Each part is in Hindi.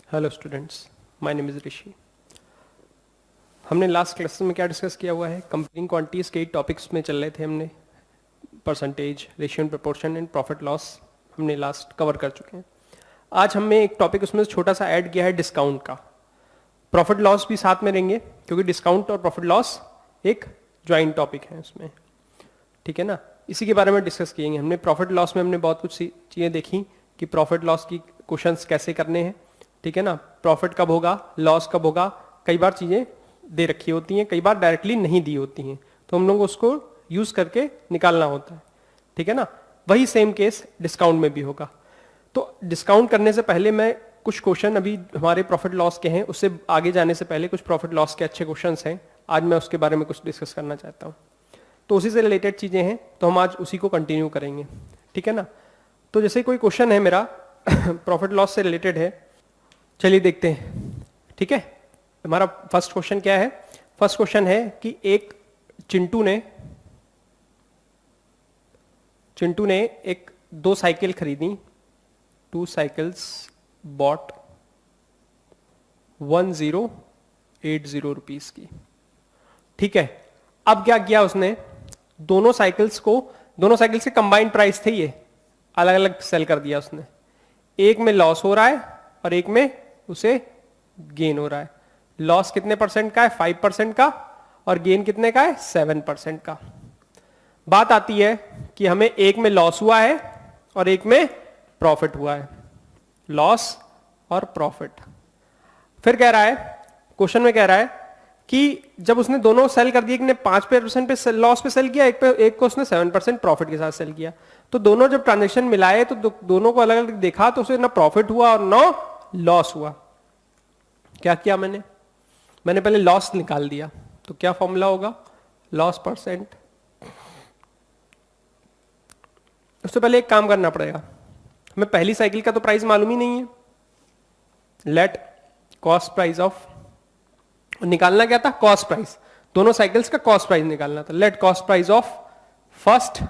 Hello students, my name is Rishi. हमने लास्ट क्लास में क्या डिस्कस किया हुआ है? कंपेयरिंग क्वांटिटीज के टॉपिक्स में चल रहे थे हमने। Percentage, ratio and proportion and profit loss हमने लास्ट कवर कर चुके हैं। आज हमने एक टॉपिक उसमें छोटा सा ऐड किया है, डिस्काउंट का। प्रॉफिट लॉस भी साथ में रहेंगे क्योंकि डिस्काउंट और प्रॉफिट लॉस एक ज्वाइंट टॉपिक है उसमें, ठीक है ना। इसी के बारे में डिस्कस किएंगे। हमने प्रॉफिट लॉस में हमने बहुत कुछ चीज़ें देखी कि प्रॉफिट लॉस की क्वेश्चंस कैसे करने हैं, ठीक है ना। प्रॉफिट कब होगा, लॉस कब होगा, कई बार चीज़ें दे रखी होती हैं, कई बार डायरेक्टली नहीं दी होती हैं, तो हम लोग उसको यूज करके निकालना होता है, ठीक है ना। वही सेम केस डिस्काउंट में भी होगा। तो डिस्काउंट करने से पहले मैं कुछ क्वेश्चन अभी हमारे प्रॉफिट लॉस के हैं, उससे आगे जाने से पहले कुछ प्रॉफिट लॉस के अच्छे क्वेश्चंस हैं, आज मैं उसके बारे में कुछ डिस्कस करना चाहता हूँ। तो उसी से रिलेटेड चीज़ें हैं, तो हम आज उसी को कंटिन्यू करेंगे, ठीक है ना। तो जैसे कोई क्वेश्चन है मेरा प्रॉफिट लॉस से रिलेटेड है, चलिए देखते हैं, ठीक है। हमारा फर्स्ट क्वेश्चन क्या है? फर्स्ट क्वेश्चन है कि एक चिंटू ने एक 2 साइकिल खरीदी, 2 साइकिल्स बॉट 1080 रुपीज की, ठीक है। अब क्या किया उसने, दोनों साइकिल्स के कंबाइंड प्राइस थे, ये अलग अलग सेल कर दिया उसने। एक में लॉस हो रहा है और एक में उसे गेन हो रहा है। लॉस कितने परसेंट का है? 5% का। और गेन कितने का है? 7% का। बात आती है कि हमें एक में लॉस हुआ है और एक में प्रॉफिट हुआ है, लॉस और प्रॉफिट। फिर कह रहा है, क्वेश्चन में कह रहा है कि जब उसने दोनों सेल कर दिए, एक ने 5% पे लॉस पे सेल किया, एक को उसने 7% प्रॉफिट के साथ सेल किया, तो दोनों जब ट्रांजेक्शन मिलाए तो दोनों को अलग अलग देखा, तो उसे ना प्रॉफिट हुआ और ना लॉस हुआ। क्या किया मैंने पहले लॉस निकाल दिया। तो क्या फॉर्मूला होगा? Loss percent. उससे पहले एक काम करना पड़ेगा, हमें पहली साइकिल का तो प्राइस मालूम ही नहीं है। लेट कॉस्ट प्राइस ऑफ, निकालना क्या था? कॉस्ट प्राइस, दोनों साइकिल्स का कॉस्ट प्राइस निकालना था। Let cost price of first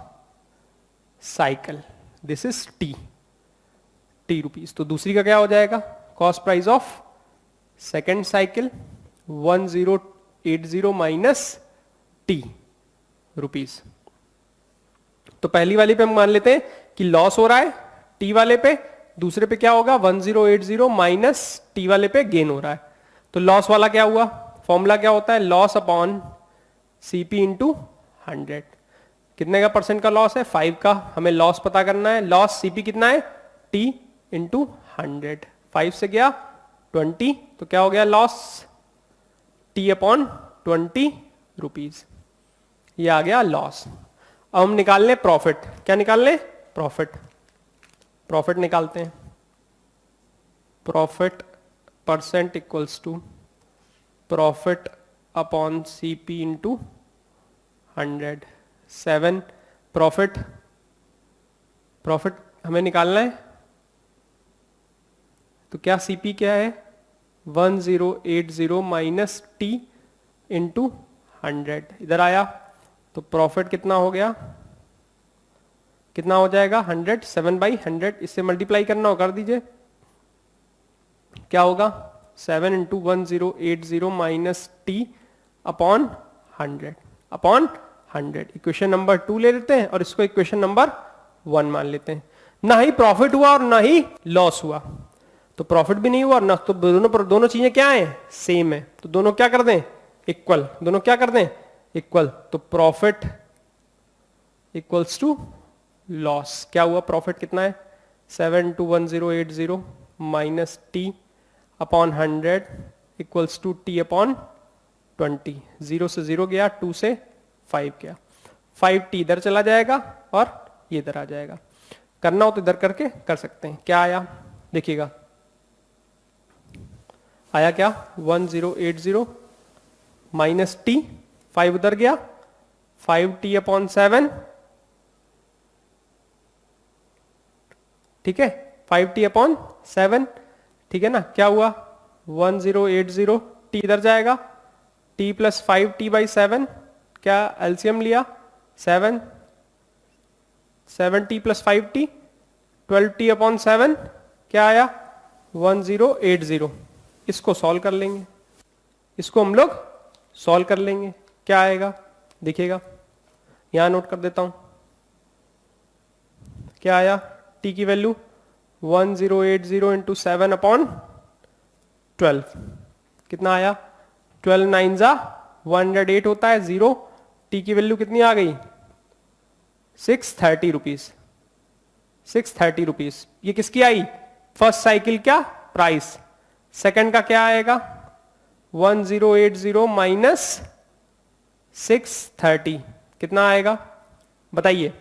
cycle, this is T rupees. तो दूसरी का क्या हो जाएगा? Cost price of second cycle 1080 minus T rupees. तो पहली वाली पे हम मान लेते हैं कि लॉस हो रहा है, टी वाले पे। दूसरे पे क्या होगा? 1080 माइनस टी वाले पे गेन हो रहा है। तो लॉस वाला क्या हुआ? फॉर्मूला क्या होता है? Loss upon CP into 100। कितने का परसेंट का लॉस है? 5 का। हमें लॉस पता करना है। लॉस सीपी कितना है? T into 100। 5 से गया 20, तो क्या हो गया लॉस? T upon 20 rupees. ये आ गया लॉस। अब हम निकाल लें प्रॉफिट। क्या निकाल लें? प्रॉफिट निकालते हैं। Profit percent equals to profit upon CP into 100। 7 profit हमें निकालना है, तो क्या सीपी क्या है? 1080 माइनस टी इंटू 100। इधर आया तो प्रॉफिट कितना हो गया? कितना हो जाएगा? 100। 7/100, इससे मल्टीप्लाई करना हो, कर दीजिए। क्या होगा? 7 into 1080 minus T upon 100 equation number 2 ले लेते हैं और इसको इक्वेशन नंबर 1 मान लेते हैं। ना ही प्रॉफिट हुआ और ना ही लॉस हुआ, तो प्रॉफिट भी नहीं हुआ और ना, तो दोनों चीजें क्या है? सेम है। तो दोनों क्या कर दें? इक्वल। दोनों क्या कर दें? इक्वल। तो प्रॉफिट इक्वल्स टू लॉस। क्या हुआ? प्रॉफिट कितना है? 7 into 1080 minus T upon 100 equals to T upon 20। 0 से 0 गया, 2 से 5 गया। 5t इधर चला जाएगा और ये इधर आ जाएगा। करना हो तो इधर करके कर सकते हैं। क्या आया देखिएगा? आया क्या? 1080 माइनस टी, 5 उधर गया, 5t अपॉन 7, ठीक है, 5t अपॉन 7, ठीक है ना। क्या हुआ? 1080 t इधर जाएगा, t प्लस 5t बाई 7, क्या एलसीएम लिया? 7 7t plus 5t 12t upon 7, क्या आया? 1080, इसको सॉल्व कर लेंगे, इसको हम लोग सॉल्व कर लेंगे, क्या आएगा दिखेगा, यहां नोट कर देता हूं, क्या आया, t की वैल्यू 1080 इंटू 7/12, कितना आया, 12 9 जा 108 होता है, 0, t की वैल्यू कितनी आ गई, 630 रुपीज, 630 रुपीज। ये किसकी आई, फर्स्ट साइकिल क्या प्राइस, सेकंड का क्या आएगा 1080 माइनस 630, कितना आएगा बताइए,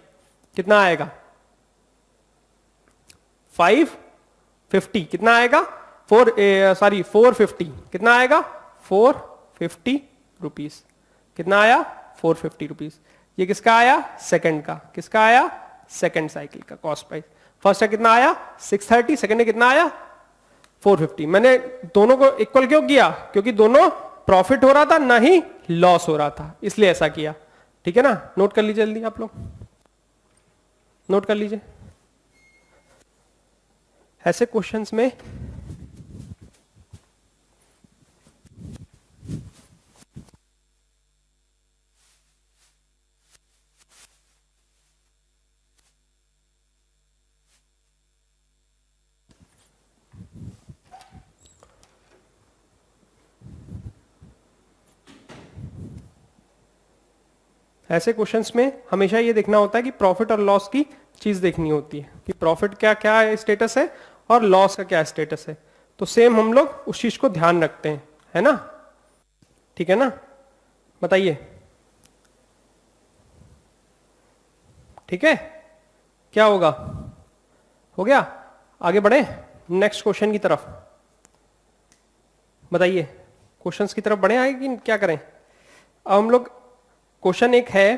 कितना आएगा 550, कितना आएगा 450, कितना आएगा 450 रुपीज, कितना आया 450 रुपीज। ये किसका आया, सेकंड का, किसका आया, सेकंड साइकिल का कॉस्ट प्राइस। फर्स्ट का कितना आया 630, सेकंड में कितना आया 450। मैंने दोनों को इक्वल क्यों किया, क्योंकि दोनों प्रॉफिट हो रहा था ना ही लॉस हो रहा था, इसलिए ऐसा किया, ठीक है ना। नोट कर लीजिए जल्दी, आप लोग नोट कर लीजिए। ऐसे क्वेश्चंस में ऐसे क्वेश्चंस में हमेशा ये देखना होता है कि प्रॉफिट और लॉस की चीज देखनी होती है कि प्रॉफिट क्या क्या स्टेटस है और लॉस का क्या स्टेटस है। तो सेम हम लोग उस चीज को ध्यान रखते हैं, है ना, ठीक है ना। बताइए, ठीक है, क्या होगा, हो गया। आगे बढ़े नेक्स्ट क्वेश्चन की तरफ, बताइए क्वेश्चंस की तरफ बढ़े आगे कि क्या करें। अब हम लोग क्वेश्चन एक है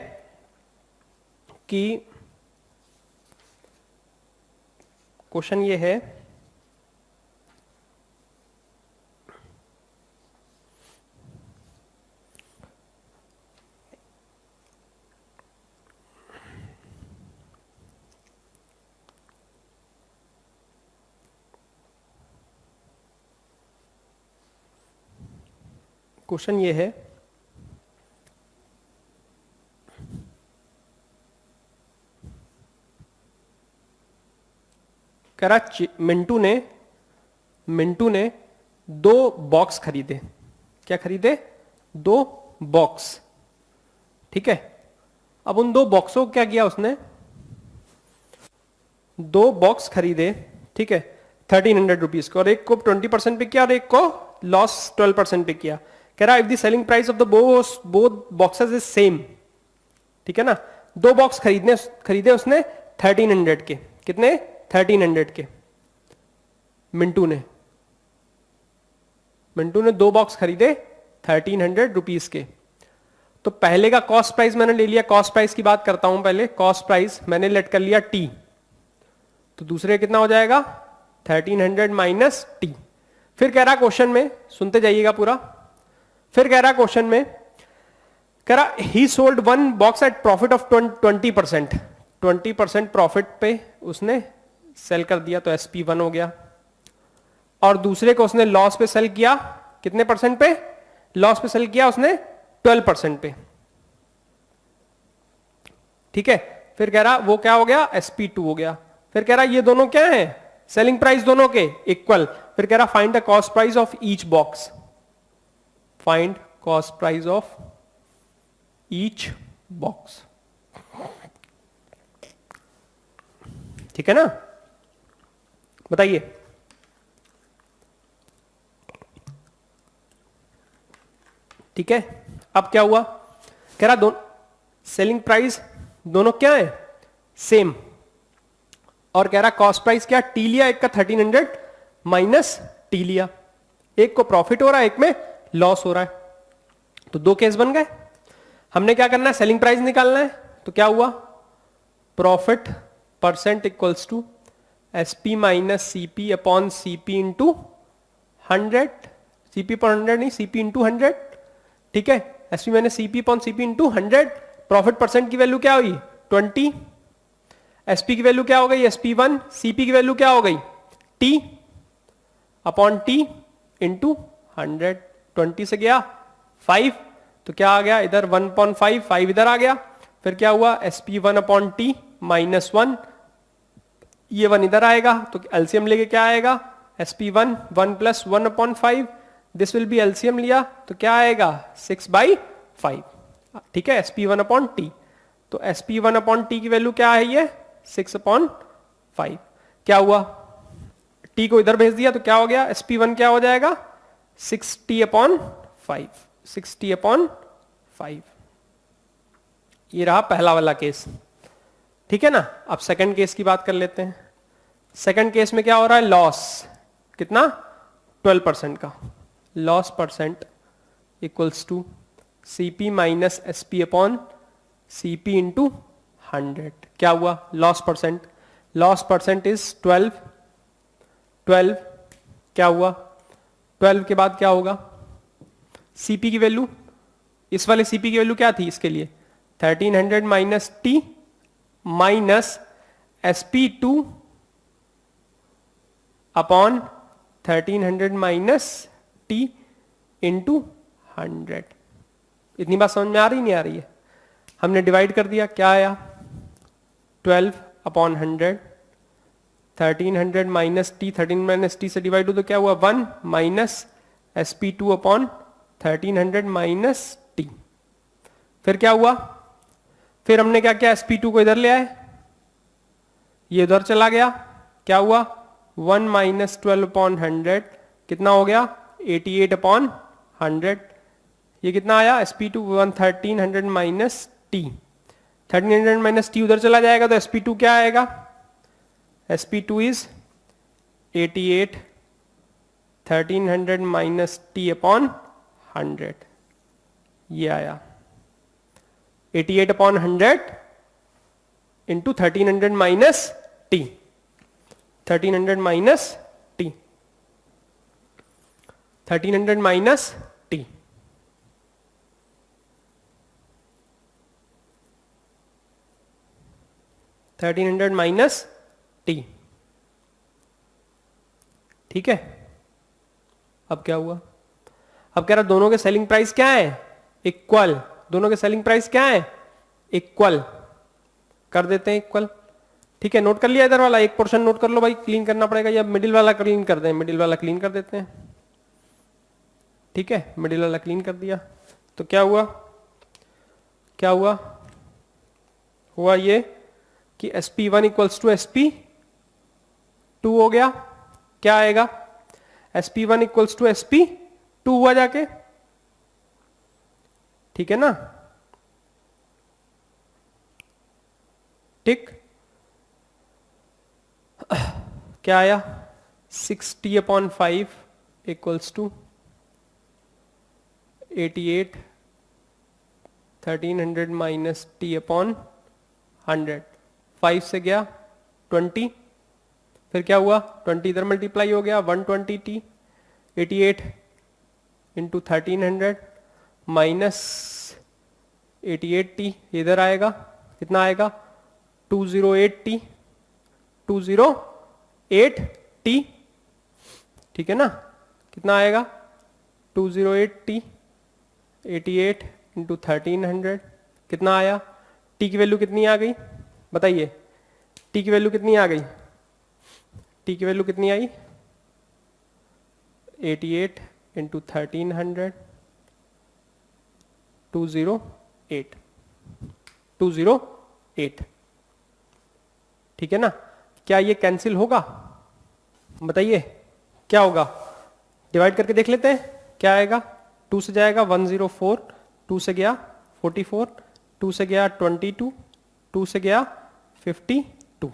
कि क्वेश्चन ये है क्वेश्चन ये है कह रहा मिंटू ने 2 बॉक्स खरीदे, क्या खरीदे, 2 बॉक्स, ठीक है। अब उन 2 बॉक्सों को क्या किया उसने, 2 बॉक्स खरीदे, ठीक है, 1300 रुपीज को, और एक को 20% पे किया और एक को लॉस 12% पे किया। कह रहा if the selling price of the both boxes is same, ठीक है ना। 2 बॉक्स खरीदे उसने 1300 के, कितने 1300 के। मिंटू ने 2 बॉक्स खरीदे 1300 रुपीज के। तो पहले का कॉस्ट प्राइस मैंने ले लिया, कॉस्ट प्राइस की बात करता हूं पहले, कॉस्ट प्राइस मैंने लेट कर लिया टी, तो दूसरे कितना हो जाएगा 1300 माइनस टी। फिर कह रहा क्वेश्चन में, सुनते जाइएगा पूरा, फिर कह रहा क्वेश्चन में, कह रहा ही sold 1 box eight profit of 20%, 20% profit पे उसने सेल कर दिया, तो SP1 हो गया। और दूसरे को उसने लॉस पे सेल किया, कितने परसेंट पे, लॉस पे सेल किया उसने 12% पे, ठीक है। फिर कह रहा वो क्या हो गया SP2 हो गया। फिर कह रहा ये दोनों क्या है, सेलिंग प्राइस दोनों के इक्वल। फिर कह रहा find the cost price of each box, find cost price of each box, ठीक है ना। बताइए, ठीक है। अब क्या हुआ, कह रहा सेलिंग प्राइस दोनों क्या है, सेम, और कह रहा कॉस्ट प्राइस क्या, टी लिया एक का 1300 माइनस टी लिया, एक को प्रॉफिट हो रहा है एक में लॉस हो रहा है, तो 2 केस बन गए। हमने क्या करना है, सेलिंग प्राइस निकालना है, तो क्या हुआ, profit percent equals to SP minus CP upon CP into 100, CP पर 100 नहीं, CP इंटू 100, ठीक है। SP minus CP upon CP into 100, profit percent की वैल्यू क्या हुई 20, SP की वैल्यू क्या हो गई SP1, CP की वैल्यू क्या हो गई T, अपॉन टी इंटू 100, 20 से गया 5, तो क्या आ गया इधर 1/5, 5 इधर आ गया, फिर क्या हुआ SP1 अपॉन टी माइनस 1, ये 1 इधर आएगा, तो एलसीएम लेके क्या आएगा SP1 1 plus 1/5, this will be LCM लिया तो क्या आएगा 6/5, ठीक है, SP1 अपॉन टी, तो SP1 अपॉन टी की वैल्यू क्या है ये 6/5, क्या हुआ टी को इधर भेज दिया तो क्या हो गया SP1 क्या हो जाएगा 60/5, 60/5, ये रहा पहला वाला केस, ठीक है ना। अब सेकंड केस की बात कर लेते हैं। सेकंड केस में क्या हो रहा है लॉस कितना 12% का, loss percent equals to CP minus SP upon CP into 100, क्या हुआ लॉस परसेंट इज 12, क्या हुआ 12 के बाद क्या होगा CP की वैल्यू, इस वाले CP की वैल्यू क्या थी इसके लिए 1300 minus T minus SP2 upon 1300 minus T into 100, इतनी बात समझ में आ रही नहीं आ रही है, हमने डिवाइड कर दिया क्या आया 12/100, 1300 माइनस टी, 13 माइनस टी से डिवाइड हो तो क्या हुआ 1 minus SP2 upon 1300 minus T, फिर क्या हुआ, फिर हमने क्या किया SP2 को इधर ले आए, ये उधर चला गया, क्या हुआ 1 माइनस 12/100 कितना हो गया 88/100, ये कितना आया SP2 1300 minus T, 1300 minus T उधर चला जाएगा तो SP2 क्या आएगा SP2 is 88, 1300 minus T upon 100, ये आया 88/100 into 1300 minus T, 1300 minus T, 1300 minus T, minus T, ठीक है। अब क्या हुआ, अब कह रहा दोनों के सेलिंग प्राइस क्या है इक्वल, दोनों के सेलिंग प्राइस क्या है इक्वल, कर देते हैं इक्वल, ठीक है। नोट कर लिया इधर वाला एक पोर्शन नोट कर लो भाई, क्लीन करना पड़ेगा, या मिडिल वाला क्लीन कर दें, मिडिल वाला क्लीन कर देते हैं, ठीक है, मिडिल वाला क्लीन कर दिया तो क्या हुआ, क्या हुआ, हुआ ये कि SP1 इक्वल्स टू SP2 हो गया, क्या आएगा SP1 इक्वल्स टू SP2 हुआ जाके, ठीक है ना, ठीक, क्या आया 60/5 equals to 88, 1300 minus T upon 100, 5 से गया 20, फिर क्या हुआ 20 इधर मल्टीप्लाई हो गया 120t, 88 इंटू 1300 माइनस 88t इधर आएगा, कितना आएगा 208t, 208t, ठीक है ना, कितना आएगा 208t, 88 इंटू 1300 कितना आया, t की वैल्यू कितनी आ गई बताइए, t की वैल्यू कितनी आ गई, t की वैल्यू कितनी आई 88 इंटू 1300, 208, 208, ठीक है ना। क्या ये कैंसिल होगा बताइए, क्या होगा, डिवाइड करके देख लेते हैं क्या आएगा, 2 से जाएगा 104, 2 से गया 44, 2 से गया 22, 2 से गया 52,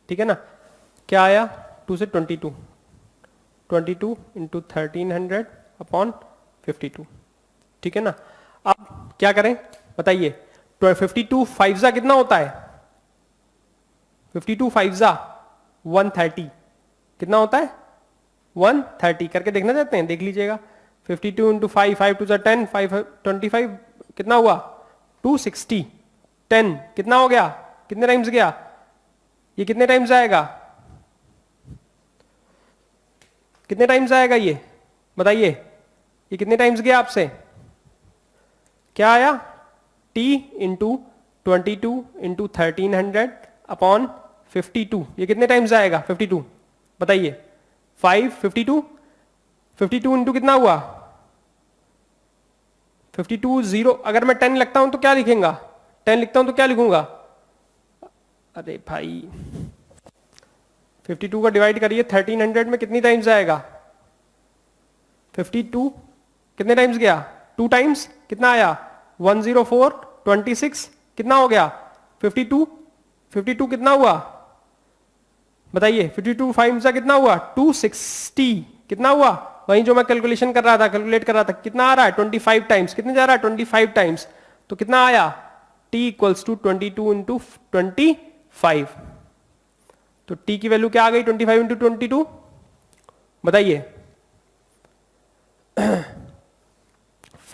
ठीक है ना, क्या आया 2 से 22, 22 इंटू 1300 अपॉन 52, ठीक है ना। अब क्या करें बताइए, 52 5 जा कितना होता है, 52 5 जा 130, कितना होता है 130, करके देखना चाहते हैं देख लीजिएगा, 52 इंटू 5, 5 टू 10, 5 25 कितना हुआ 260, 10 कितना हो गया, कितने टाइम्स गया, ये कितने टाइम्स आएगा कितने टाइम्स आएगा ये बताइए, ये कितने टाइम्स गया आपसे, क्या आया, t इंटू 22 इंटू 1300 अपॉन 52, ये कितने टाइम्स आएगा 52 बताइए, 5 52 52 इंटू कितना हुआ 52 जीरो, अगर मैं 10 लिखता हूं तो क्या लिखेगा, 10 लिखता हूं तो क्या लिखूंगा, अरे भाई 52 का डिवाइड करिए 1300 में कितनी टाइम्स आएगा, 52 कितने टाइम्स गया, 2 टाइम्स, कितना आया 104 26, कितना हो गया 52 52 कितना हुआ बताइए, 52 5 सा कितना हुआ 260, कितना हुआ, वहीं जो मैं कैलकुलेशन कर रहा था, कैलकुलेट कर रहा था, कितना आ रहा है 25 टाइम्स, कितने जा रहा है 25 टाइम्स, तो कितना आया t इक्वल्स टू 22 इंटू 25, तो t की वैल्यू क्या आ गई 25 इंटू 22 बताइए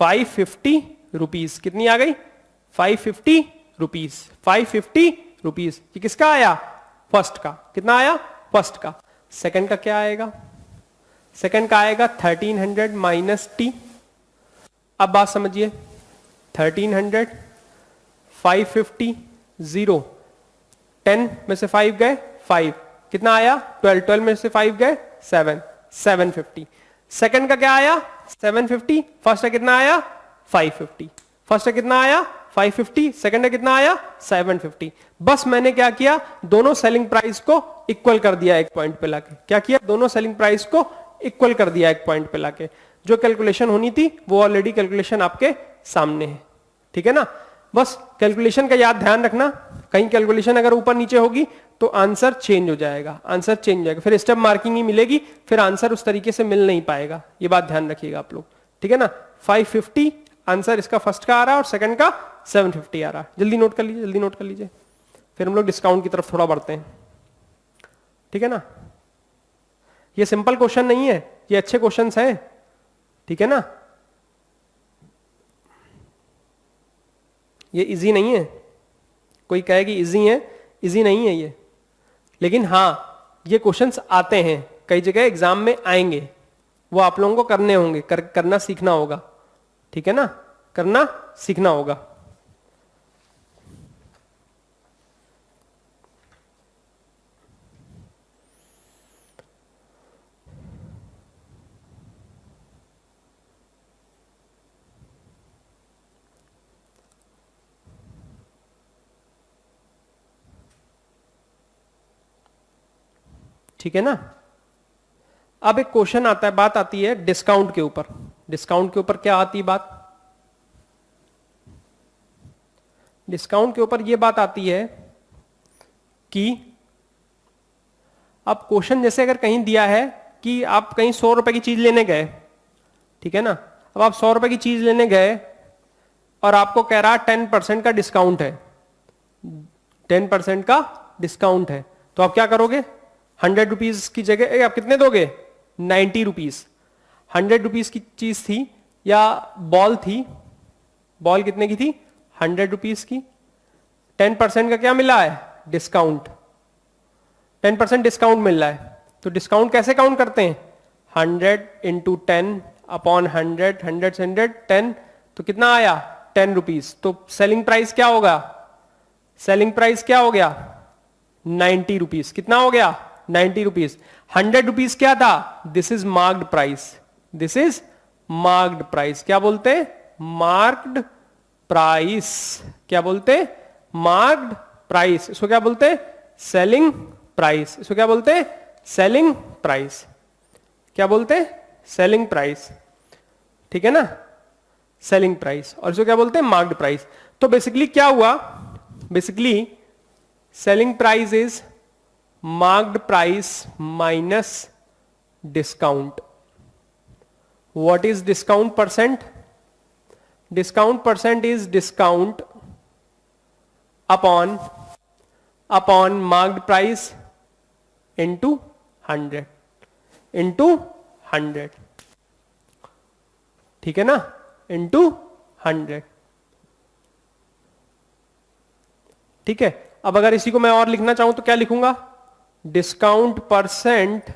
550 रुपीज, कितनी आ गई 550 रुपीज, 550 रुपीज, ये किसका आया फर्स्ट का, कितना आया फर्स्ट का, सेकंड का क्या आएगा, सेकंड का आएगा 1300 माइनस टी, अब बात समझिए 1300 550 0, 10 में से 5 गए 5, कितना आया 12, 12 में से 5 गए 7, 750, सेकंड का क्या आया 750, फर्स्ट का कितना आया 550, फर्स्ट का कितना आया 550, सेकंड का कितना आया 750, बस मैंने क्या किया दोनों सेलिंग प्राइस को इक्वल कर दिया एक पॉइंट पे लाके, क्या किया दोनों सेलिंग प्राइस को इक्वल कर दिया एक पॉइंट पे लाके, जो कैलकुलेशन होनी थी वो ऑलरेडी कैलकुलेशन आपके सामने है, ठीक है ना, बस कैलकुलेशन का याद ध्यान रखना, कहीं कैलकुलेशन अगर ऊपर नीचे होगी तो आंसर चेंज हो जाएगा, आंसर चेंज हो जाएगा, फिर स्टेप मार्किंग ही मिलेगी, फिर आंसर उस तरीके से मिल नहीं पाएगा, ये बात ध्यान रखिएगा आप लोग, ठीक है ना, 550 आंसर इसका फर्स्ट का आ रहा है और सेकंड का 750 आ रहा है, जल्दी नोट कर लीजिए, जल्दी नोट कर लीजिए, फिर हम लोग डिस्काउंट की तरफ थोड़ा बढ़ते हैं, ठीक है ना, ये सिंपल क्वेश्चन नहीं है, ये अच्छे क्वेश्चंस हैं, ठीक है ना, ये इजी नहीं है, कोई कहे कि इजी है, इजी नहीं है ये, लेकिन हाँ ये क्वेश्चंस आते हैं, कई जगह एग्जाम में आएंगे, वो आप लोगों को करने होंगे, करना सीखना होगा, ठीक है ना, करना सीखना होगा, ठीक है ना। अब एक क्वेश्चन आता है, बात आती है डिस्काउंट के ऊपर, डिस्काउंट के ऊपर क्या आती है बात, डिस्काउंट के ऊपर ये बात आती है कि अब क्वेश्चन जैसे अगर कहीं दिया है कि आप कहीं 100 रुपए की चीज लेने गए, ठीक है ना, अब आप 100 रुपए की चीज लेने गए और आपको कह रहा 10% का डिस्काउंट है, 10% का डिस्काउंट है, तो आप क्या करोगे, 100 रुपीज की जगह आप कितने दोगे 90 रुपीज, 100 रुपीज की चीज थी या बॉल थी, बॉल कितने की थी 100 रुपीज की, 10% का क्या मिला है डिस्काउंट, 10% डिस्काउंट मिल रहा है, तो डिस्काउंट कैसे काउंट करते हैं 100 इंटू 10 अपॉन 100, 100 से 100 10, तो कितना आया 10 रुपीज, तो सेलिंग प्राइस क्या होगा, सेलिंग प्राइस क्या हो गया 90 रुपीज, कितना हो गया 90 रुपीज, 100 रुपीज क्या था, this is marked price, this is marked price, क्या बोलते हैं मार्क्ड प्राइस, क्या बोलते हैं मार्क्ड प्राइस, इसको क्या बोलते हैं सेलिंग प्राइस, इसको क्या बोलते हैं सेलिंग प्राइस, क्या बोलते हैं सेलिंग प्राइस, ठीक है ना, सेलिंग प्राइस, और इसको क्या बोलते हैं मार्क्ड प्राइस, तो बेसिकली क्या हुआ, basically selling price is marked price minus discount, what is discount percent, discount percent is discount upon marked price into 100 into 100, ठीक है ना, इंटू 100, ठीक है। अब अगर इसी को मैं और लिखना चाहूं तो क्या लिखूंगा, डिस्काउंट परसेंट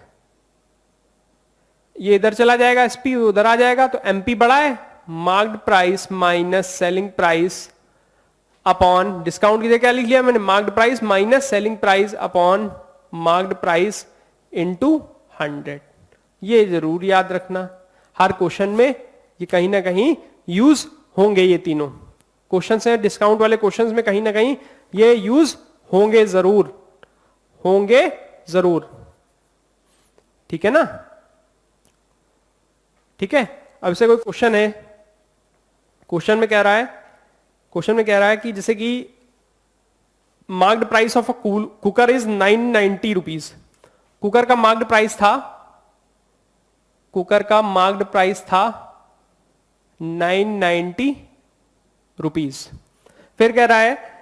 ये इधर चला जाएगा, एसपी उधर आ जाएगा, तो एमपी बड़ा है, marked price minus selling price upon discount की जगह क्या लिख लिया मैंने, marked price minus selling price upon marked price into 100। ये जरूर याद रखना, हर क्वेश्चन में ये कहीं ना कहीं यूज होंगे, ये तीनों क्वेश्चन है डिस्काउंट वाले क्वेश्चंस में कहीं ना कहीं ये यूज होंगे जरूर, ठीक है ना। ठीक है, अब इसे कोई क्वेश्चन है, क्वेश्चन में कह रहा है कि जैसे कि marked price of a cooker is 990 rupees. Cooker का मार्क्ड प्राइस था 990 रुपीज। फिर कह रहा है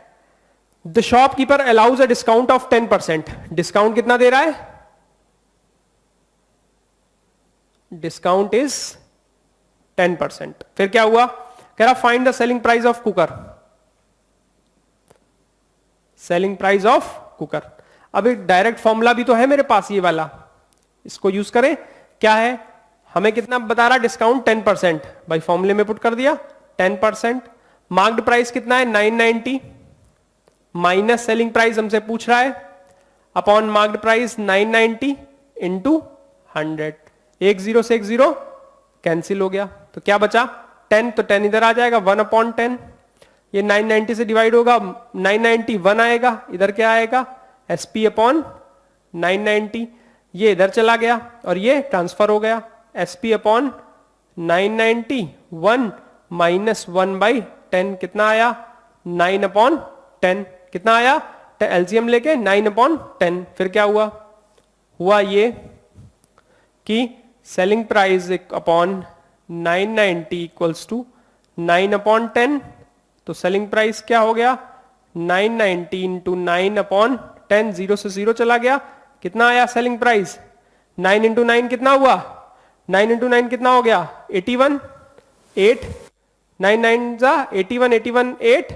the shopkeeper allows a discount of 10%। Discount कितना दे रहा है, डिस्काउंट इज 10%। फिर क्या हुआ, कह रहा find the selling price of cooker, selling price of cooker. अब एक डायरेक्ट फॉर्मूला भी तो है मेरे पास, ये वाला, इसको यूज करें। क्या है, हमें कितना बता रहा, डिस्काउंट 10%, भाई फॉर्मूले में पुट कर दिया 10%। मार्क्ड प्राइस कितना है 990, माइनस सेलिंग प्राइस हमसे पूछ रहा है, अपॉन मार्क्ड प्राइस 990 इंटू 100। एक जीरो से एक जीरो कैंसिल हो गया, तो क्या बचा 10, तो 10 इधर आ जाएगा, 1/10। ये 990 से डिवाइड होगा, 990 1 आएगा, इधर क्या आएगा SP अपॉन 990। ये इधर चला गया और ये ट्रांसफर हो गया, SP अपॉन 990 1 माइनस 1/10 कितना आया 9/10। कितना आया, एलसीएम लेके 9/10। फिर क्या हुआ ये कि selling price upon 990 equals to 9/10। तो सेलिंग प्राइस क्या हो गया 990 इंटू 9/10, 0 से 0 चला गया, कितना आया सेलिंग प्राइस 9 इंटू 9 कितना हुआ, 9 इंटू 9 कितना हो गया 81, 8, 9 9 जा 81, 81 8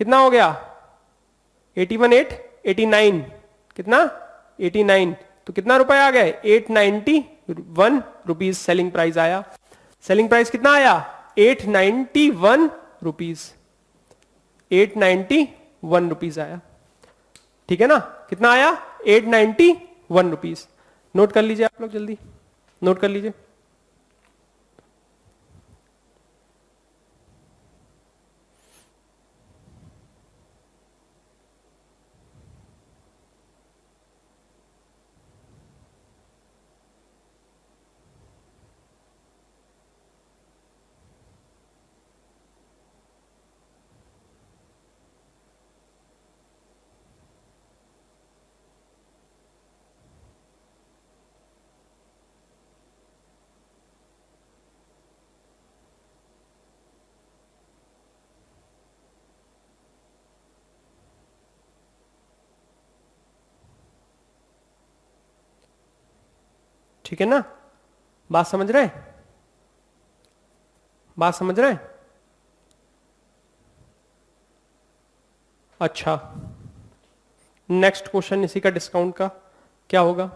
कितना हो गया 81 8 89, कितना 89, तो कितना रुपए आ गए 891 रुपीज सेलिंग प्राइस आया। सेलिंग प्राइस कितना आया 891 रुपीज, 891 रुपीज आया। ठीक है ना, कितना आया 891 रुपीज। नोट कर लीजिए आप लोग, जल्दी नोट कर लीजिए। ठीक है ना, बात समझ रहे हैं, बात समझ रहे हैं। अच्छा, नेक्स्ट क्वेश्चन इसी का डिस्काउंट का क्या होगा।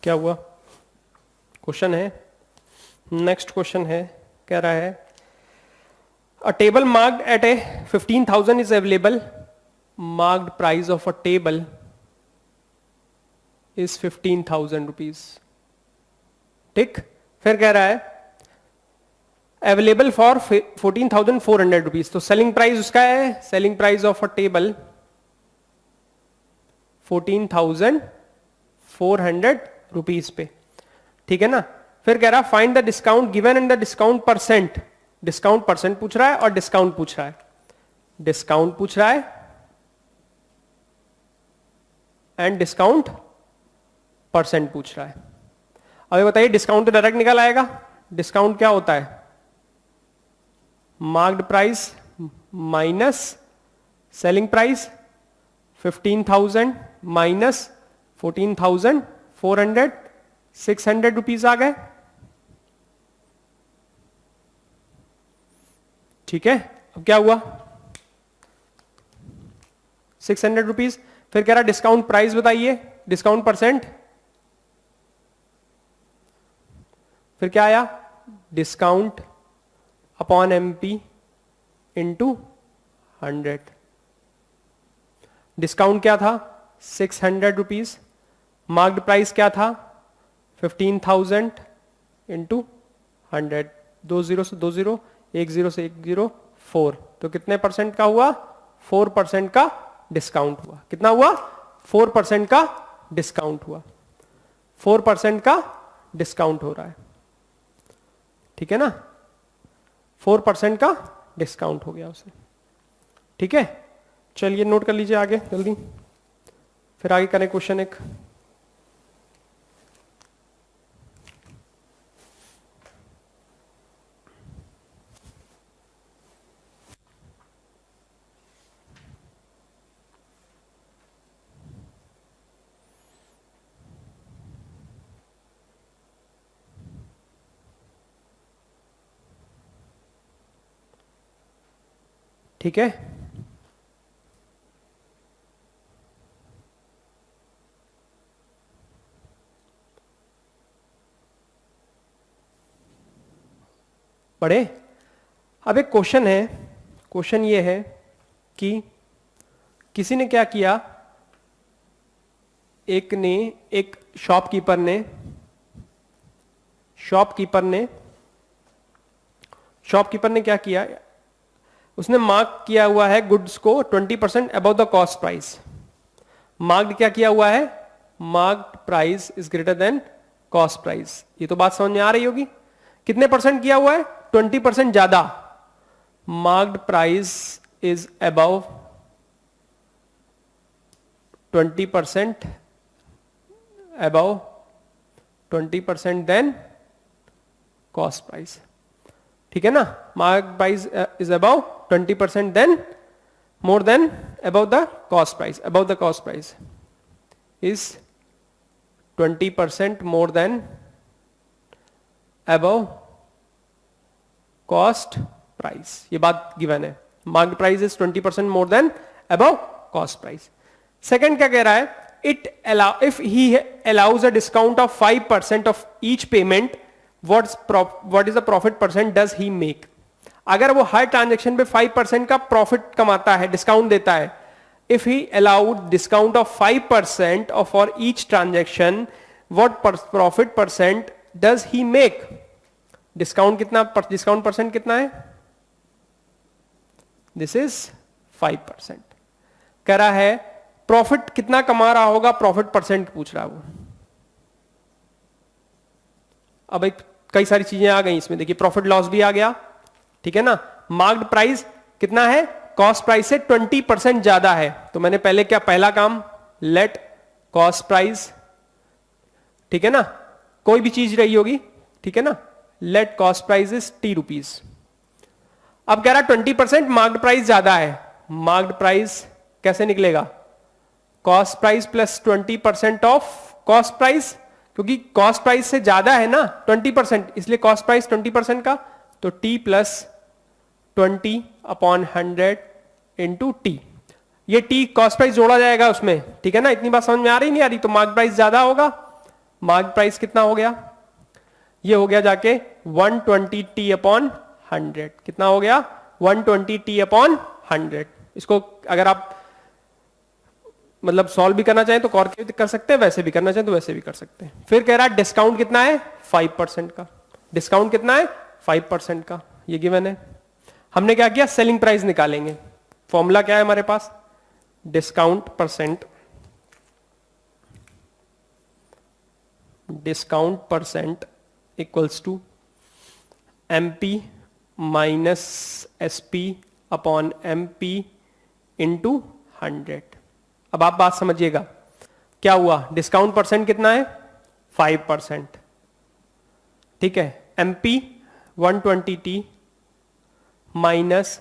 क्या हुआ, क्वेश्चन है, नेक्स्ट क्वेश्चन है, कह रहा है a table marked at a 15,000 is available, marked price of a table is 15,000 rupees। ठीक, फिर कह रहा है अवेलेबल फॉर 14,400 रुपीज। तो सेलिंग प्राइस उसका है, selling price of a table 14,400 rupees पे। ठीक है ना, फिर कह रहा find the discount given and the discount percent. Discount percent पूछ रहा है और डिस्काउंट पूछ रहा है, डिस्काउंट पूछ रहा है एंड डिस्काउंट परसेंट पूछ रहा है। अब ये बताइए डिस्काउंट तो डायरेक्ट निकल आएगा। डिस्काउंट क्या होता है, marked price minus selling price 15,000 minus 14,400 400, 600 rupees आ गए। ठीक है, अब क्या हुआ, 600 रुपीज। फिर कह रहा डिस्काउंट प्राइस बताइए, डिस्काउंट परसेंट। फिर क्या आया, discount upon MP into 100। Discount क्या था, 600 रुपीज। मार्क्ड प्राइस क्या था, 15,000 इंटू 100। 2 जीरो से 2 जीरो, 1 जीरो से 1 जीरो, 4। तो कितने परसेंट का हुआ, 4% का डिस्काउंट हुआ। कितना हुआ, 4% का डिस्काउंट हुआ। 4% का डिस्काउंट हो रहा है। ठीक है ना, 4% का डिस्काउंट हो गया उसे। ठीक है, चलिए नोट कर लीजिए आगे जल्दी, फिर आगे करें क्वेश्चन एक। ठीक है, पढ़े। अब एक क्वेश्चन है, क्वेश्चन ये है कि किसी ने क्या किया, एक शॉपकीपर ने क्या किया, उसने मार्क किया हुआ है गुड्स को 20% above the cost price. Marked क्या किया हुआ है, marked price is greater than cost price. ये तो बात समझ में आ रही होगी। कितने परसेंट किया हुआ है, 20% ज्यादा। Marked price is above 20%, above 20% than cost price. ठीक है ना, marked price is above 20% than more than above the cost price. Above the cost price is 20% more than above cost price. ये बात गिवन है, marked price is 20% more than above cost price. Second क्या कह रहा है, if he allows a discount of 5% of each payment, what is the profit percent does he make? अगर वो हर ट्रांजेक्शन पे 5% का प्रॉफिट कमाता है, डिस्काउंट देता है, if he allowed discount of 5% for each transaction, what profit percent does he make? Discount कितना, डिस्काउंट परसेंट कितना है, दिस इज 5%। कह रहा है प्रॉफिट कितना कमा रहा होगा, प्रॉफिट परसेंट पूछ रहा है वो। अब एक कई सारी चीजें आ गई इसमें, देखिए प्रॉफिट लॉस भी आ गया। ठीक है ना, मार्क्ड प्राइस कितना है, कॉस्ट प्राइस से 20% ज्यादा है। तो मैंने पहले क्या, पहला काम, लेट कॉस्ट प्राइस, ठीक है ना, कोई भी चीज रही होगी, ठीक है ना, let cost price is ₹T। अब कह रहा 20% मार्क्ड प्राइस ज्यादा है। मार्क्ड प्राइस कैसे निकलेगा, cost price plus 20% of cost price, क्योंकि कॉस्ट प्राइस से ज्यादा है ना 20%, इसलिए कॉस्ट प्राइस 20% का, तो T प्लस 20/100 इंटू T। ये T कॉस्ट प्राइस जोड़ा जाएगा उसमें। ठीक है ना, इतनी बात समझ में आ रही नहीं आ रही, तो मार्क्ड प्राइस ज्यादा होगा। मार्क्ड प्राइस कितना हो गया, ये हो गया जाके 120T/100। कितना हो गया, 120T/100। इसको अगर आप मतलब सॉल्व भी करना चाहें तो करके कर सकते हैं, वैसे भी करना चाहें तो वैसे भी कर सकते हैं। फिर कह रहा है डिस्काउंट कितना है, 5% का। डिस्काउंट कितना है, 5% का, ये गिवन है। हमने क्या किया, सेलिंग प्राइस निकालेंगे। फॉर्मूला क्या है हमारे पास, discount percent, discount percent equals to MP minus SP upon MP into 100। अब आप बात समझिएगा, क्या हुआ, डिस्काउंट परसेंट कितना है, 5%। ठीक है, MP 120T माइनस,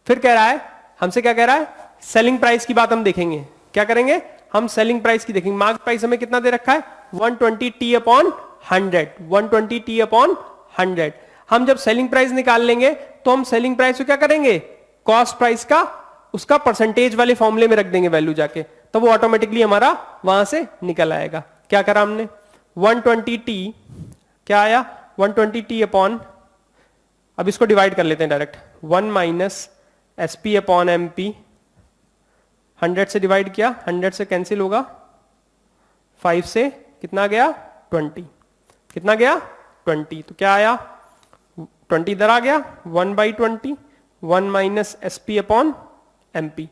फिर कह रहा है हमसे, क्या कह रहा है, सेलिंग प्राइस की बात हम देखेंगे। क्या करेंगे हम, सेलिंग प्राइस की देखेंगे। मार्केट प्राइस हमें कितना दे रखा है, 120t अपॉन 100, 120t अपॉन 100। हम जब सेलिंग प्राइस निकाल लेंगे तो हम सेलिंग प्राइस को क्या करेंगे, कॉस्ट प्राइस का उसका परसेंटेज वाले फॉर्मूले में रख देंगे वैल्यू जाके, तो वो ऑटोमेटिकली हमारा वहां से निकल आएगा। क्या करा हमने, 120t क्या आया, 120t अपॉन, अब इसको डिवाइड कर लेते हैं direct, 1 minus S P upon M P, 100 से डिवाइड किया, 100 से कैंसिल होगा, 5 से कितना गया 20, कितना गया 20, तो क्या आया 20 इधर आ गया, 1/20, 1 minus S P upon M P.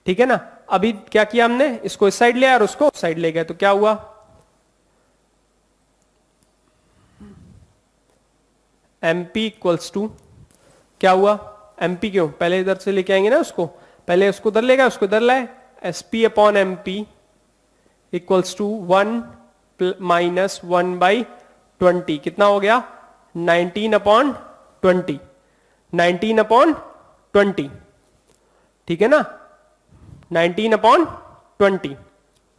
ठीक है ना, अभी क्या किया हमने, इसको इस साइड ले आया और उसको उस साइड ले गए, तो क्या हुआ, एम पी इक्वल्स टू क्या हुआ, एम पी क्यों, पहले इधर से लेके आएंगे ना उसको, पहले उसको इधर ले गए, उसको इधर लाए, S P upon M P equals to 1 minus 1/20, कितना हो गया 19 अपॉन 20, 19 अपॉन 20, ठीक है ना, 19 अपॉन 20,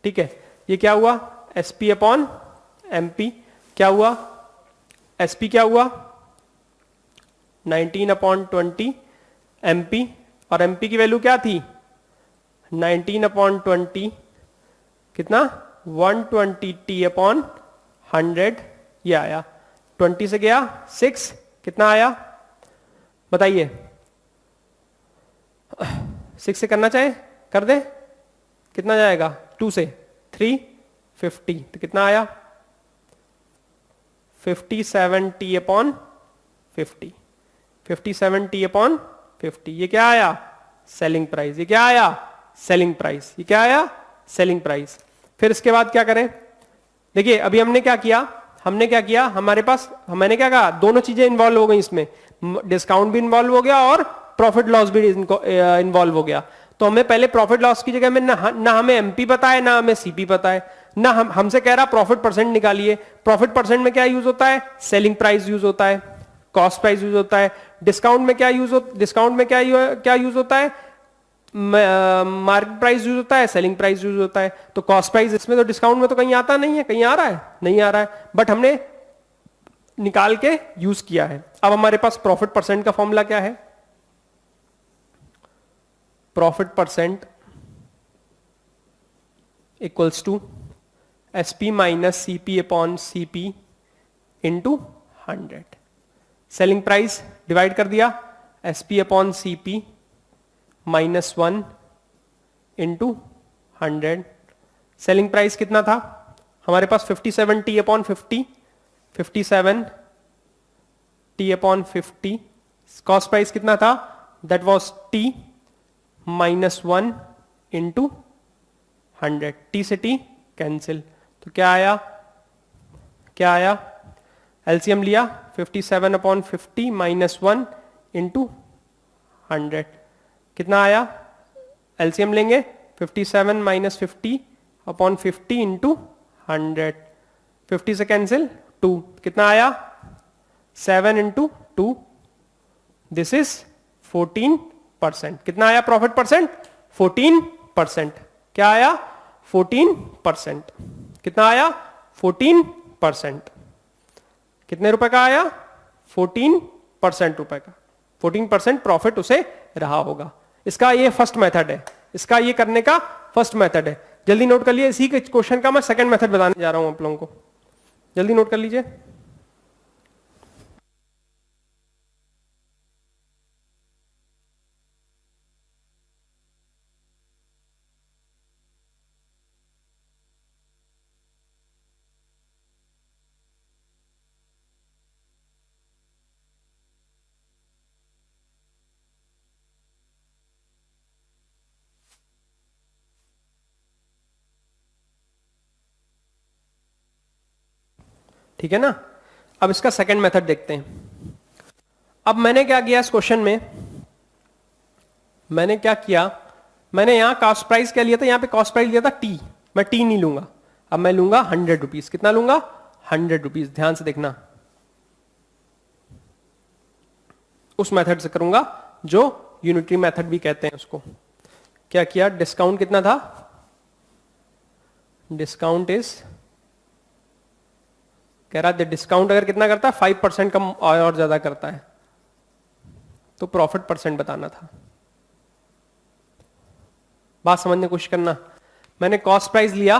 ठीक है। ये क्या हुआ, S P upon M P क्या हुआ, एस पी क्या हुआ 19 अपॉन 20 एम पी, और एम पी की वैल्यू क्या थी 19 अपॉन 20 कितना 120t अपॉन 100, ये आया, 20 से गया 6, कितना आया बताइए, 6 से करना चाहे कर दे, कितना जाएगा, 2 से 350, तो कितना आया 57t अपॉन 50, 57t अपॉन 50, ये क्या आया सेलिंग प्राइस, ये क्या आया सेलिंग प्राइस, ये क्या आया सेलिंग प्राइस। फिर इसके बाद क्या करें, देखिए अभी हमने क्या किया, हमारे पास, मैंने क्या कहा, दोनों चीजें इन्वॉल्व हो गई इसमें, डिस्काउंट भी इन्वॉल्व हो गया और प्रॉफिट लॉस भी इन्वॉल्व हो गया। तो हमें पहले प्रॉफिट लॉस की जगह में ना हमें एमपी पता है, ना हमें सीपी पता है, ना हमसे कह रहा प्रॉफिट परसेंट निकालिए। प्रॉफिट परसेंट में क्या यूज होता है, सेलिंग प्राइस यूज होता है, कॉस्ट प्राइस यूज होता है। डिस्काउंट में क्या यूज होता है, मार्केट प्राइस यूज होता है, सेलिंग प्राइस यूज होता है। तो कॉस्ट प्राइस इसमें तो डिस्काउंट में तो कहीं आता नहीं है, कहीं आ रहा है, नहीं आ रहा है, बट हमने निकाल के यूज किया है। अब हमारे पास प्रॉफिट परसेंट का फॉर्मूला क्या है, profit percent equals to SP minus CP upon CP into 100। Selling price divide कर दिया, SP upon CP -1 into 100। Selling price कितना था हमारे पास, 57t upon 50, 57t upon 50। Cost price कितना था, that was t -1 into 100, t से t कैंसिल, तो क्या आया, एलसीएम लिया, 57 अपॉन 50 -1 इंटू 100, कितना आया, एलसीएम लेंगे, 57 माइनस 50 अपॉन 50 इंटू 100, 50 से कैंसिल 2, कितना आया 7 इंटू 2, दिस इज 14%। कितना आया प्रॉफिट परसेंट, 14%। क्या आया 14%। कितना आया 14%। कितने रुपए का आया 14% रुपए का, 14% प्रॉफिट उसे रहा होगा। इसका ये फर्स्ट मेथड है, इसका ये करने का फर्स्ट मेथड है। जल्दी नोट कर लिए, इसी के क्वेश्चन का मैं सेकंड मेथड बताने जा रहा हूं आप लोगों को, जल्दी नोट कर लीजिए। ठीक है ना, अब इसका सेकंड मेथड देखते हैं। अब मैंने क्या किया इस क्वेश्चन में, मैंने यहां कॉस्ट प्राइस क्या लिया था, यहां पे कॉस्ट प्राइस लिया था टी, मैं टी नहीं लूंगा, अब मैं लूंगा 100 रुपीज। कितना लूंगा 100 रुपीज, ध्यान से देखना, उस मेथड से करूंगा जो यूनिटरी मेथड भी कहते हैं उसको। क्या किया, डिस्काउंट कितना था, डिस्काउंट इज कह रहा है डिस्काउंट अगर कितना करता है 5% कम और ज्यादा करता है तो प्रॉफिट परसेंट बताना था। बात समझने की कोशिश करना। मैंने कॉस्ट प्राइस लिया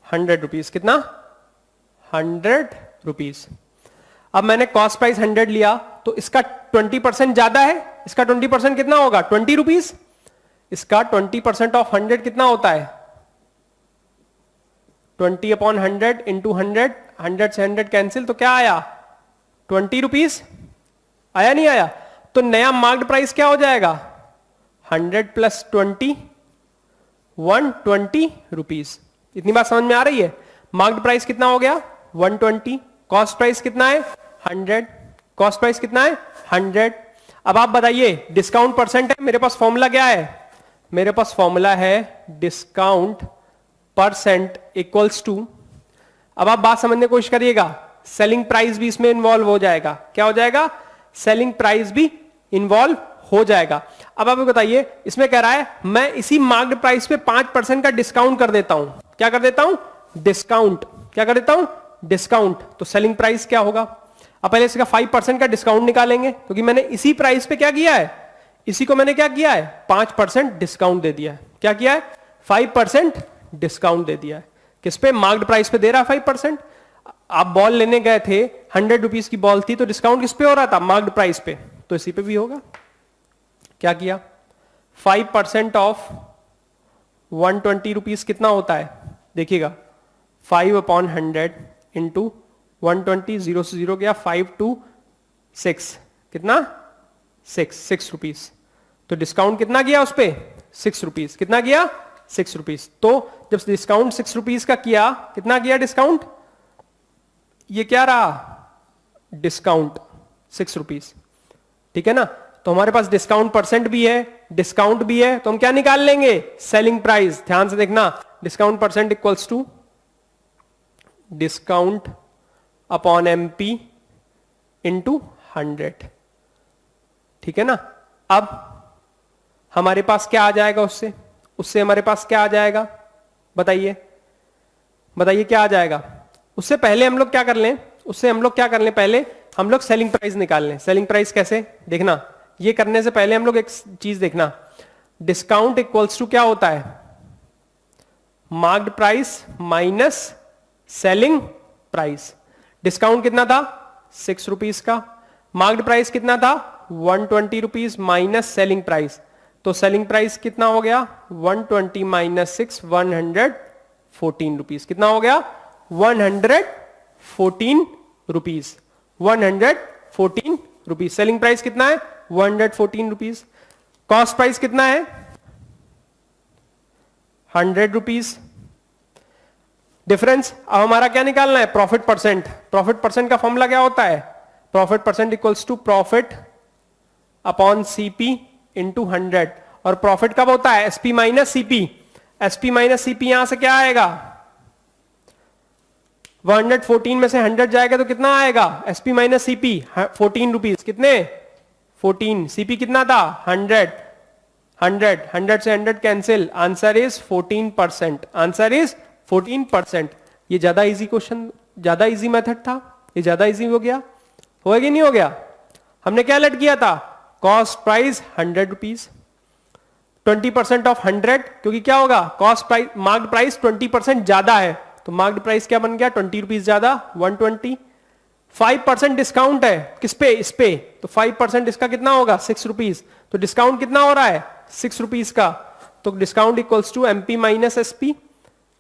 100 रुपीज, कितना 100 रुपीज। अब मैंने कॉस्ट प्राइस 100 लिया तो इसका 20% ज्यादा है, इसका 20% कितना होगा 20 रुपीज। इसका 20% ऑफ 100 कितना होता है 20 अपॉन 100 इंटू 100, 100 से 100 कैंसिल, तो क्या आया 20 रुपीज आया, नहीं आया। तो नया मार्क्ड प्राइस क्या हो जाएगा 100 प्लस 20 120 रुपीज। इतनी बात समझ में आ रही है। मार्क्ड प्राइस कितना हो गया 120, कॉस्ट प्राइस कितना है 100, कॉस्ट प्राइस कितना है 100। अब आप बताइए डिस्काउंट परसेंट है, मेरे पास फॉर्मूला क्या है, मेरे पास फॉर्मूला है डिस्काउंट परसेंट इक्वल्स टू, अब आप बात समझने की कोशिश करिएगा, सेलिंग प्राइस भी इसमें इन्वॉल्व हो जाएगा। क्या हो जाएगा सेलिंग प्राइस भी इन्वॉल्व हो जाएगा। अब आप बताइए इसमें कह रहा है मैं इसी मार्क्ड प्राइस पे 5% का डिस्काउंट कर देता हूं। क्या कर देता हूं डिस्काउंट, क्या कर देता हूं डिस्काउंट। तो सेलिंग प्राइस क्या होगा, अब पहले इसका 5% का डिस्काउंट निकालेंगे क्योंकि मैंने इसी प्राइस पे क्या किया है, इसी को मैंने क्या किया है 5% डिस्काउंट दे दिया है। क्या किया है 5% डिस्काउंट दे दिया है। किस पे मार्क्ड प्राइस पे दे रहा है 5%। आप बॉल लेने गए थे 100 रुपीज की बॉल थी तो डिस्काउंट किस पे हो रहा था मार्क्ड प्राइस पे, तो इसी पे भी होगा। क्या किया 5% ऑफ 120 रुपीज कितना होता है, देखिएगा 5 अपॉन 100 इंटू 120, 0 से 0 गया 5 टू 6, कितना 6 रुपीज। तो डिस्काउंट कितना गया उस पे 6 रुपीज, कितना गया 6 रुपीज। तो जब डिस्काउंट 6 रुपीज का किया, कितना किया डिस्काउंट, ये क्या रहा डिस्काउंट 6 रुपीज, ठीक है ना। तो हमारे पास डिस्काउंट परसेंट भी है, डिस्काउंट भी है, तो हम क्या निकाल लेंगे सेलिंग प्राइस। ध्यान से देखना, discount percent equals to discount upon MP into 100, ठीक है ना। अब हमारे पास क्या आ जाएगा उससे, उससे हमारे पास क्या आ जाएगा बताइए, बताइए क्या आ जाएगा। उससे पहले हम लोग क्या कर लें, उससे हम लोग क्या कर लें, पहले हम लोग सेलिंग प्राइस निकाल लें। सेलिंग प्राइस कैसे देखना, ये करने से पहले हम लोग एक चीज देखना, डिस्काउंट इक्वल्स टू क्या होता है marked price minus selling price. Discount कितना था 6 रुपीज का, मार्क्ड प्राइस कितना था 120 रुपीज माइनस सेलिंग प्राइस। तो सेलिंग प्राइस कितना हो गया 120 माइनस 6 114 रुपीज, कितना हो गया 114 रुपीज, 114 रुपीज। सेलिंग प्राइस कितना है 114 रुपीज। कॉस्ट प्राइस कितना है 100 रुपीज। डिफरेंस अब हमारा क्या निकालना है प्रॉफिट परसेंट। प्रॉफिट परसेंट का फॉर्मूला क्या होता है, profit percent equals to profit upon CP into 100। और प्रॉफिट कब होता है SP minus CP. SP minus CP यहां से क्या आएगा 114 में से 100 जाएगा तो कितना आएगा एसपी माइनस सीपी 14 रुपीज, कितने 14, सीपी कितना था 100, 100 से 100 cancel, answer is 14%, answer is 14%। ये ज्यादा इजी क्वेश्चन, ज्यादा इजी मेथड था, ये ज्यादा इजी हो गया, होगा कि नहीं हो गया। हमने क्या लट किया था कॉस्ट प्राइस 100 रुपीज, 20% ऑफ 100, क्योंकि क्या होगा कॉस्ट प्राइस मार्क्ड प्राइस 20% ज्यादा है, तो मार्क्ड प्राइस क्या बन गया 20 रुपीज ज्यादा 120। 5% डिस्काउंट है किस पे, इस पे, तो 5% इसका कितना होगा 6 रुपीज। तो डिस्काउंट कितना हो रहा है 6 रुपीज का, तो discount equals to MP minus SP.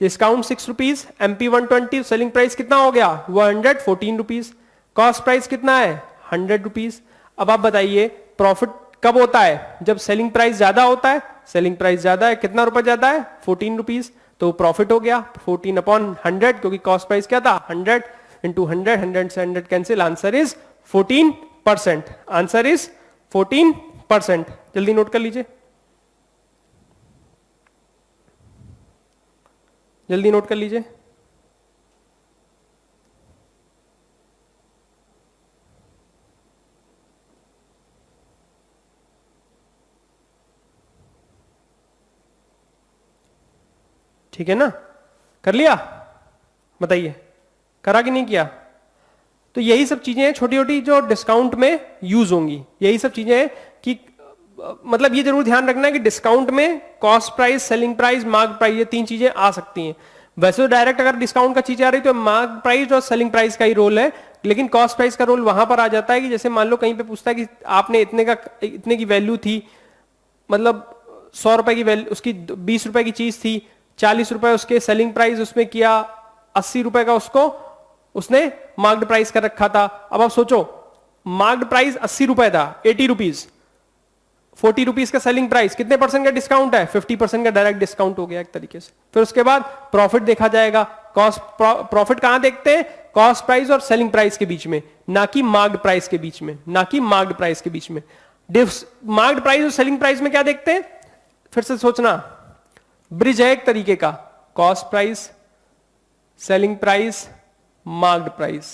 Discount 6 rupees, MP 120, selling price कितना हो गया 114 रुपीज। कॉस्ट प्राइस कितना है 100 रुपीज। अब आप बताइए प्रॉफिट कब होता है जब सेलिंग प्राइस ज्यादा होता है, सेलिंग प्राइस ज्यादा है, कितना रुपए ज्यादा है 14 रुपीज, तो प्रॉफिट हो गया 14 अपॉन 100, क्योंकि कॉस्ट प्राइस क्या था 100 इंटू 100, 100 से 100 cancel, answer is 14%, answer is 14%। जल्दी नोट कर लीजिए, जल्दी नोट कर लीजिए। ठीक है ना, कर लिया, बताइए करा कि नहीं किया। तो यही सब चीजें हैं छोटी छोटी जो डिस्काउंट में यूज होंगी, यही सब चीजें हैं कि मतलब ये जरूर ध्यान रखना है कि डिस्काउंट में cost price, selling price, mark price, ये 3 चीजें आ सकती हैं। वैसे तो डायरेक्ट अगर डिस्काउंट का चीज आ रही तो मार्क प्राइस और सेलिंग प्राइस का ही रोल है, लेकिन कॉस्ट प्राइस का रोल वहां पर आ जाता है कि जैसे मान लो कहीं पे पूछता है कि आपने इतने की वैल्यू थी, मतलब 100 रुपए की वैल्यू, उसकी 20 रुपए की चीज थी, 40 रुपए उसके सेलिंग प्राइस उसमें किया, 80 रुपए का उसको उसने मार्क्ड प्राइस कर रखा था। अब आप सोचो मार्क्ड प्राइस 80 रुपए था, 80 रुपीज, 40 रुपीज का सेलिंग प्राइस, कितने परसेंट का डिस्काउंट है? 50% का डायरेक्ट डिस्काउंट हो गया एक तरीके से। फिर उसके बाद प्रॉफिट देखा जाएगा। कॉस्ट प्रॉफिट कहां देखते हैं? कॉस्ट प्राइस और सेलिंग प्राइस के बीच में, ना कि मार्क्ड प्राइस के बीच में, ना कि मार्क्ड प्राइस के बीच में। मार्क्ड प्राइस और सेलिंग प्राइस में क्या देखते हैं? फिर से सोचना, ब्रिज है एक तरीके का, cost price, selling price, marked price.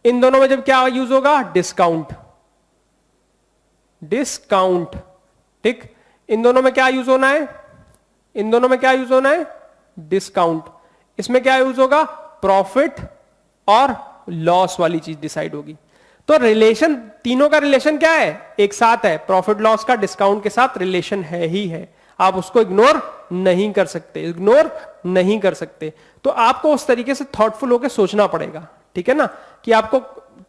इन दोनों में जब क्या यूज होगा? डिस्काउंट, डिस्काउंट, ठीक। इन दोनों में क्या यूज होना है? इन दोनों में क्या यूज होना है? डिस्काउंट। इसमें क्या यूज होगा? प्रॉफिट और लॉस वाली चीज डिसाइड होगी। तो रिलेशन, तीनों का रिलेशन क्या है? एक साथ है, प्रॉफिट लॉस का डिस्काउंट के साथ रिलेशन है ही है, आप उसको इग्नोर नहीं कर सकते, इग्नोर नहीं कर सकते। तो आपको उस तरीके से थॉटफुल होकर सोचना पड़ेगा, ठीक है ना, कि आपको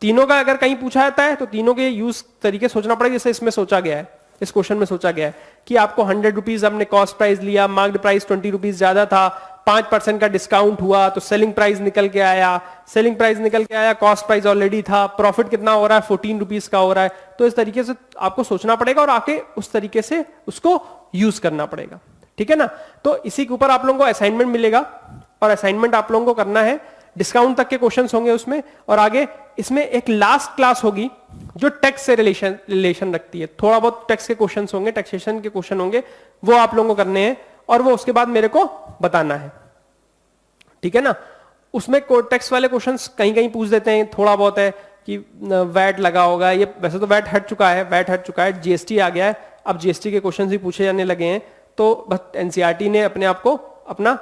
तीनों का अगर कहीं पूछा जाता है तो तीनों के यूज तरीके सोचना पड़ेगा। जैसे इसमें सोचा गया है, इस क्वेश्चन में सोचा गया है कि आपको 100 रुपीज आपने कॉस्ट प्राइस लिया, मार्क्ड प्राइस 20 रुपीज ज्यादा था, 5% का डिस्काउंट हुआ तो सेलिंग प्राइस निकल के आया, सेलिंग प्राइस निकल के आया, कॉस्ट प्राइस ऑलरेडी था, प्रॉफिट कितना हो रहा है? 14 रुपीज का हो रहा है। तो इस तरीके से आपको सोचना पड़ेगा और आके उस तरीके से उसको यूज करना पड़ेगा, ठीक है ना। तो इसी के ऊपर आप लोगों को असाइनमेंट मिलेगा और असाइनमेंट आप लोगों को करना है, डिस्काउंट तक के क्वेश्चंस होंगे उसमें, और आगे इसमें एक लास्ट क्लास होगी जो टैक्स से रिलेशन रखती है। थोड़ा बहुत टैक्स के क्वेश्चंस होंगे, टैक्सेशन के क्वेश्चन होंगे, वो आप लोगों को करने हैं और वो उसके बाद मेरे को बताना है, ठीक है ना। उसमें टैक्स वाले क्वेश्चंस कहीं कहीं पूछ देते हैं, थोड़ा बहुत है कि वैट लगा होगा, ये वैसे तो वैट हट चुका है, वैट हट चुका है, जीएसटी आ गया है, अब जीएसटी के क्वेश्चंस भी पूछे जाने लगे हैं। तो बस एनसीईआरटी ने अपने आप को अपना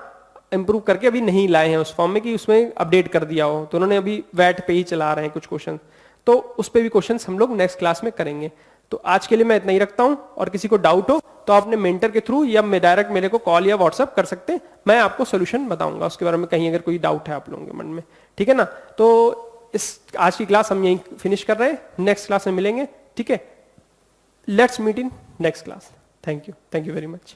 इंप्रूव करके अभी नहीं लाए हैं उस फॉर्म में कि उसमें अपडेट कर दिया हो, तो उन्होंने अभी वैट पे ही चला रहे हैं कुछ क्वेश्चन, तो उस पे भी क्वेश्चंस हम लोग नेक्स्ट क्लास में करेंगे। तो आज के लिए मैं इतना ही रखता हूं, और किसी को डाउट हो तो आपने मेंटर के थ्रू या डायरेक्ट मेरे को कॉल या व्हाट्सअप कर सकते हैं, मैं आपको सोल्यूशन बताऊंगा उसके बारे में, कहीं अगर कोई डाउट है आप लोगों के मन में, ठीक है ना। तो इस आज की क्लास हम यहीं फिनिश कर रहे हैं, नेक्स्ट क्लास में मिलेंगे, ठीक है। Let's meet in next class. Thank you very much.